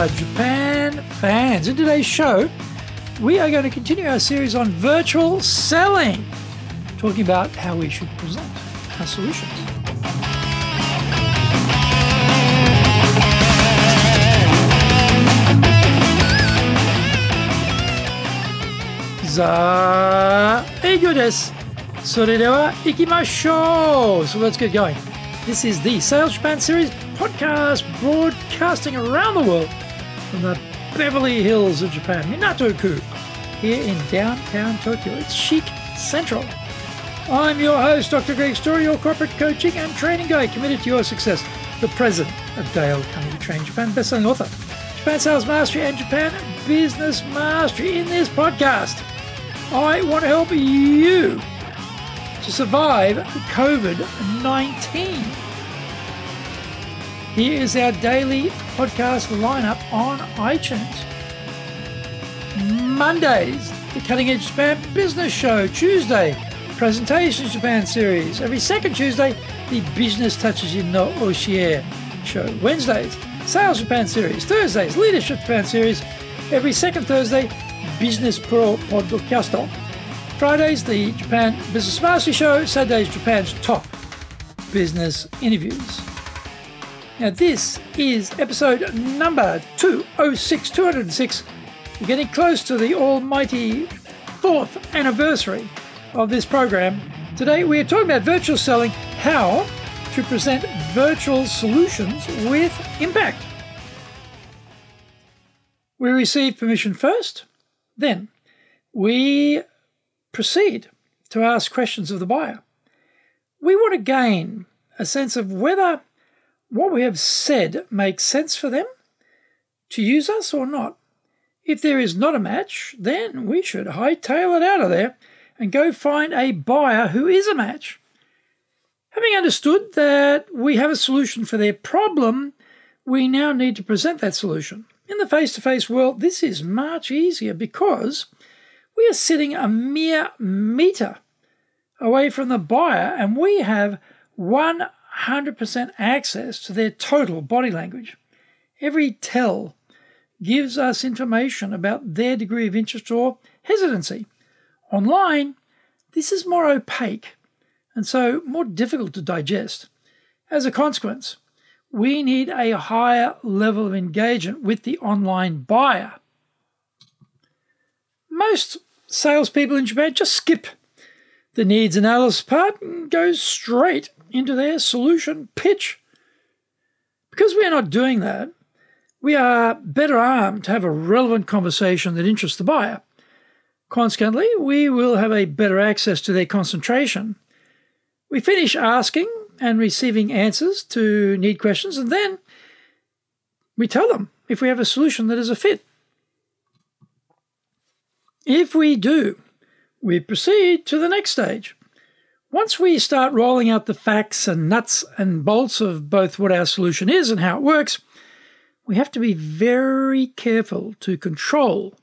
Japan fans. In today's show, we are going to continue our series on virtual selling, talking about how we should present our solutions. Eigo desu. それでは行きましょう. So let's get going. This is the Sales Japan Series podcast broadcasting around the world from the Beverly Hills of Japan, Minato-ku, here in downtown Tokyo. It's Chic Central. I'm your host, Dr. Greg Story, your corporate coaching and training guide committed to your success, the president of Dale Carnegie Training Japan, bestselling author, Japan Sales Mastery and Japan Business Mastery. In this podcast, I want to help you to survive COVID-19. Here is our daily podcast lineup on iTunes. Mondays, the Cutting Edge Japan Business Show. Tuesday, Presentations Japan Series. Every second Tuesday, the Business Touches You No Oshie Show. Wednesdays, Sales Japan Series. Thursdays, Leadership Japan Series. Every second Thursday, Business Pro Podcasto. Fridays, the Japan Business Mastery Show. Saturdays, Japan's top business interviews. Now, this is episode number 206. We're getting close to the almighty 4th anniversary of this program. Today, we are talking about virtual selling, how to present virtual solutions with impact. We receive permission first, then we proceed to ask questions of the buyer. We want to gain a sense of whether what we have said makes sense for them to use us or not. If there is not a match, then we should hightail it out of there and go find a buyer who is a match. Having understood that we have a solution for their problem, we now need to present that solution. In the face-to-face world, this is much easier because we are sitting a mere meter away from the buyer and we have 100% access to their total body language. Every tell gives us information about their degree of interest or hesitancy. Online, this is more opaque and so more difficult to digest. As a consequence, we need a higher level of engagement with the online buyer. Most salespeople in Japan just skip the needs analysis part and go straight into their solution pitch. Because we are not doing that, we are better armed to have a relevant conversation that interests the buyer. Consequently, we will have a better access to their concentration. We finish asking and receiving answers to need questions, and then we tell them if we have a solution that is a fit. If we do, we proceed to the next stage. Once we start rolling out the facts and nuts and bolts of both what our solution is and how it works, we have to be very careful to control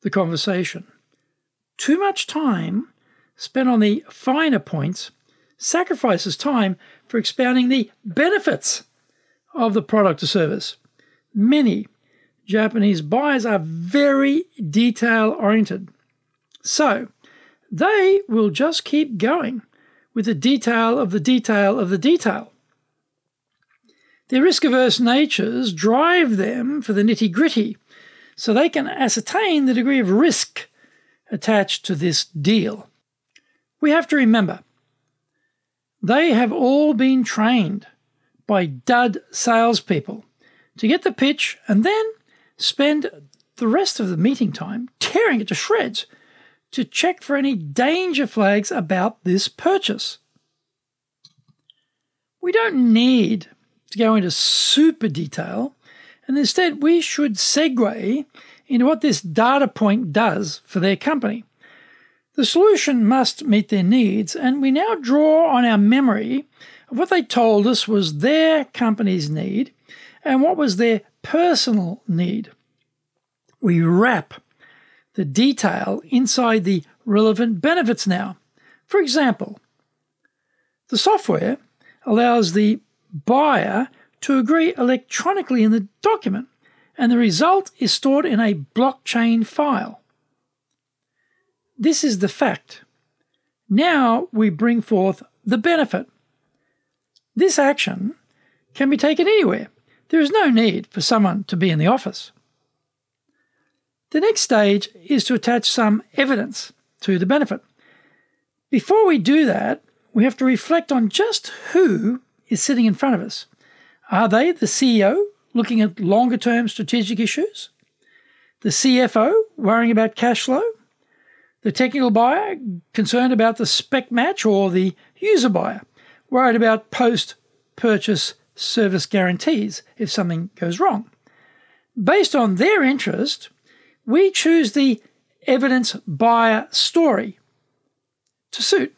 the conversation. Too much time spent on the finer points sacrifices time for expounding the benefits of the product or service. Many Japanese buyers are very detail-oriented. So they will just keep going with the detail of the detail of the detail. Their risk-averse natures drive them for the nitty-gritty so they can ascertain the degree of risk attached to this deal. We have to remember, they have all been trained by dud salespeople to get the pitch and then spend the rest of the meeting time tearing it to shreds to check for any danger flags about this purchase. We don't need to go into super detail, and instead we should segue into what this data point does for their company. The solution must meet their needs, and we now draw on our memory of what they told us was their company's need and what was their personal need. We wrap the detail inside the relevant benefits now. For example, the software allows the buyer to agree electronically in the document and the result is stored in a blockchain file. This is the fact. Now we bring forth the benefit. This action can be taken anywhere. There is no need for someone to be in the office. The next stage is to attach some evidence to the benefit. Before we do that, we have to reflect on just who is sitting in front of us. Are they the CEO looking at longer-term strategic issues? The CFO worrying about cash flow? The technical buyer concerned about the spec match, or the user buyer worried about post-purchase service guarantees if something goes wrong? Based on their interest, we choose the evidence buyer story to suit.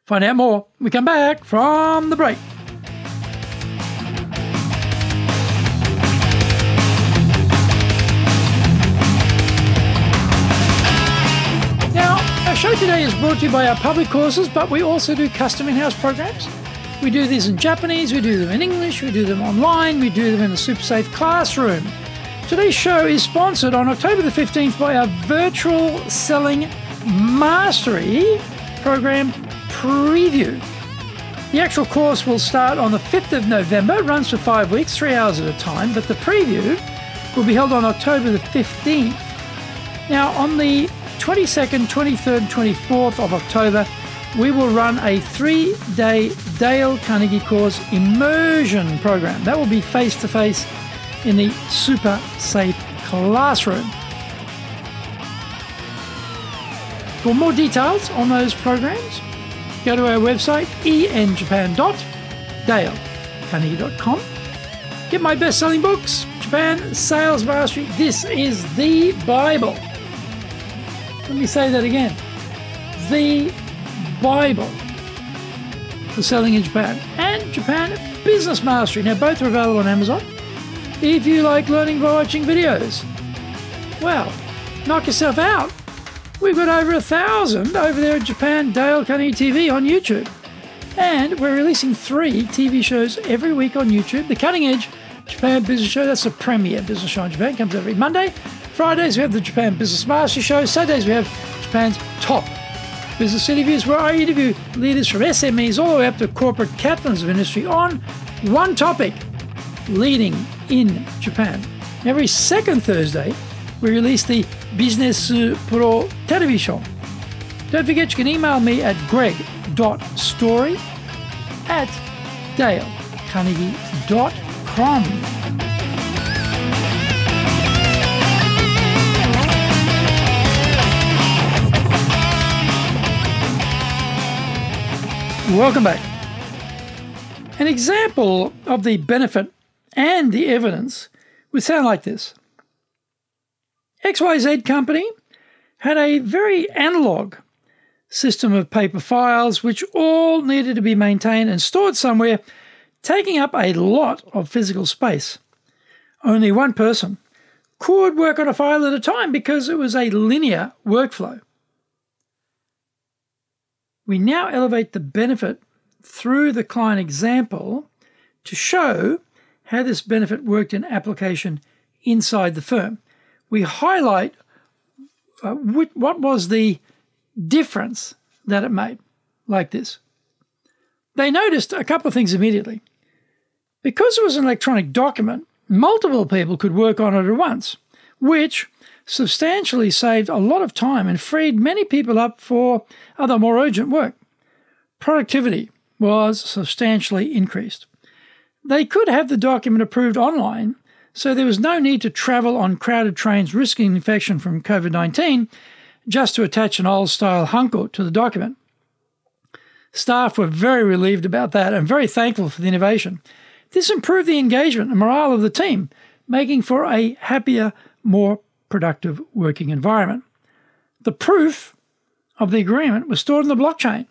Find out more when we come back from the break. Our show today is brought to you by our public courses, but we also do custom in-house programs. We do these in Japanese, we do them in English, we do them online, we do them in the SuperSafe classroom. Today's show is sponsored on October the 15th by our Virtual Selling Mastery program preview. The actual course will start on the 5th of November, runs for 5 weeks, 3 hours at a time, but the preview will be held on October the 15th. Now, on the 22nd, 23rd, and 24th of October, we will run a 3-day Dale Carnegie course immersion program. That will be face-to-face in the SuperSafe classroom. For more details on those programs, go to our website, enjapan.dalecarnegie.com. Get my best-selling books, Japan Sales Mastery. This is the Bible. Let me say that again. The Bible for selling in Japan, and Japan Business Mastery. Now, both are available on Amazon. If you like learning by watching videos, well, knock yourself out. We've got over 1,000 over there at Japan Dale Carnegie TV on YouTube. And we're releasing 3 TV shows every week on YouTube. The Cutting Edge Japan Business Show, that's the premier business show in Japan, comes every Monday. Fridays we have the Japan Business Mastery Show. Saturdays we have Japan's top business interviews, where I interview leaders from SMEs all the way up to corporate captains of industry on one topic, leading in Japan. Every second Thursday we release the Business Pro Television. Don't forget, you can email me at greg.story@dalecarnegie.com. Welcome back. An example of the benefit and the evidence would sound like this. XYZ company had a very analog system of paper files which all needed to be maintained and stored somewhere, taking up a lot of physical space. Only one person could work on a file at a time because it was a linear workflow. We now elevate the benefit through the client example to show how this benefit worked in application inside the firm. We highlight what was the difference that it made, like this. They noticed a couple of things immediately. Because it was an electronic document, multiple people could work on it at once, which substantially saved a lot of time and freed many people up for other more urgent work. Productivity was substantially increased. They could have the document approved online, so there was no need to travel on crowded trains risking infection from COVID-19 just to attach an old-style hanko to the document. Staff were very relieved about that and very thankful for the innovation. This improved the engagement and morale of the team, making for a happier, more productive working environment. The proof of the agreement was stored in the blockchain,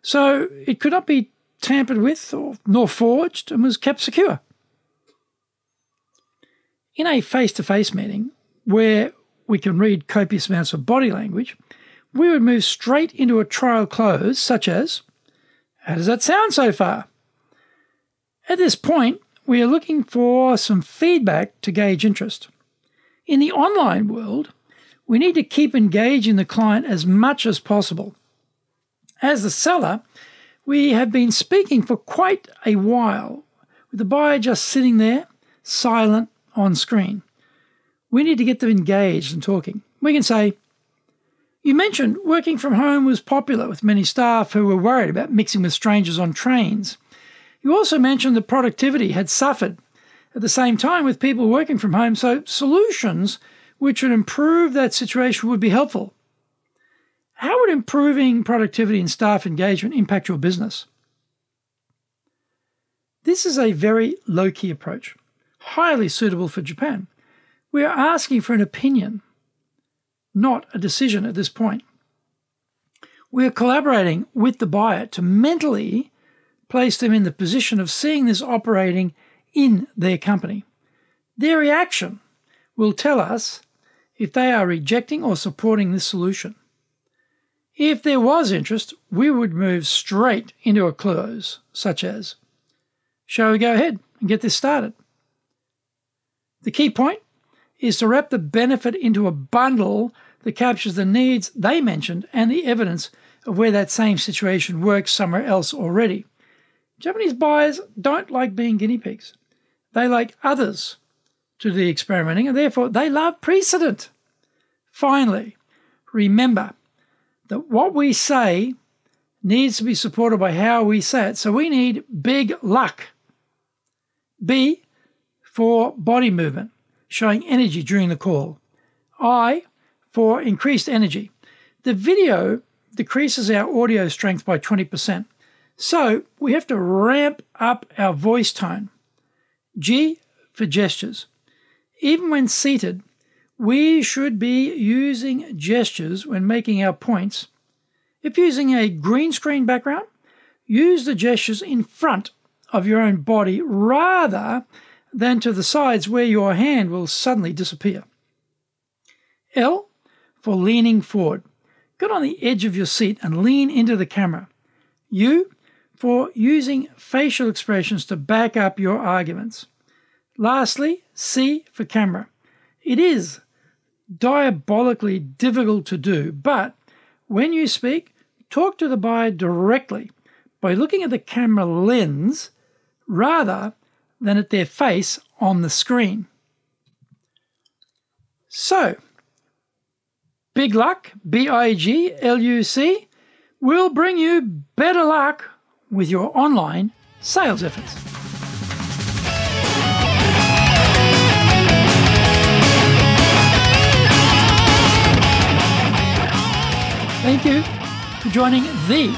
so it could not be tampered with nor forged and was kept secure. In a face-to-face meeting where we can read copious amounts of body language, we would move straight into a trial close such as, "How does that sound so far?" At this point, we are looking for some feedback to gauge interest. In the online world, we need to keep engaging the client as much as possible. As the seller, we have been speaking for quite a while, with the buyer just sitting there, silent on screen. We need to get them engaged and talking. We can say, "You mentioned working from home was popular with many staff who were worried about mixing with strangers on trains. You also mentioned that productivity had suffered at the same time with people working from home, so solutions which would improve that situation would be helpful. How would improving productivity and staff engagement impact your business?" This is a very low-key approach, highly suitable for Japan. We are asking for an opinion, not a decision at this point. We are collaborating with the buyer to mentally place them in the position of seeing this operating in their company. Their reaction will tell us if they are rejecting or supporting this solution. If there was interest, we would move straight into a close, such as, "Shall we go ahead and get this started?" The key point is to wrap the benefit into a bundle that captures the needs they mentioned and the evidence of where that same situation works somewhere else already. Japanese buyers don't like being guinea pigs. They like others to do the experimenting, and therefore they love precedent. Finally, remember that what we say needs to be supported by how we say it. So we need big luck. B for body movement, showing energy during the call. I for increased energy. The video decreases our audio strength by 20%. So we have to ramp up our voice tone. G for gestures. Even when seated, we should be using gestures when making our points. If using a green screen background, use the gestures in front of your own body rather than to the sides where your hand will suddenly disappear. L for leaning forward. Get on the edge of your seat and lean into the camera. U for using facial expressions to back up your arguments. Lastly, C for camera. It is diabolically difficult to do, but when you speak, talk to the buyer directly by looking at the camera lens rather than at their face on the screen. So, Big Luck, BIGLUC, will bring you better luck with your online sales efforts. Thank you for joining the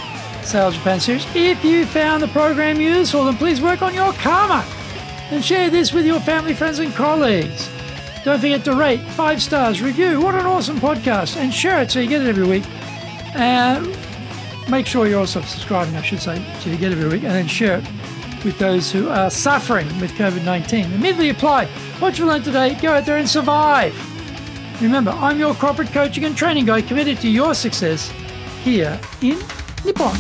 Sales Japan series. If you found the program useful, then please work on your karma and share this with your family, friends, and colleagues. Don't forget to rate 5 stars, review. What an awesome podcast, and share it so you get it every week. Make sure you're also subscribing, I should say, so you get it every week, and then share it with those who are suffering with COVID-19. Immediately apply what you learned today. Go out there and survive. Remember, I'm your corporate coaching and training guy committed to your success here in Nippon.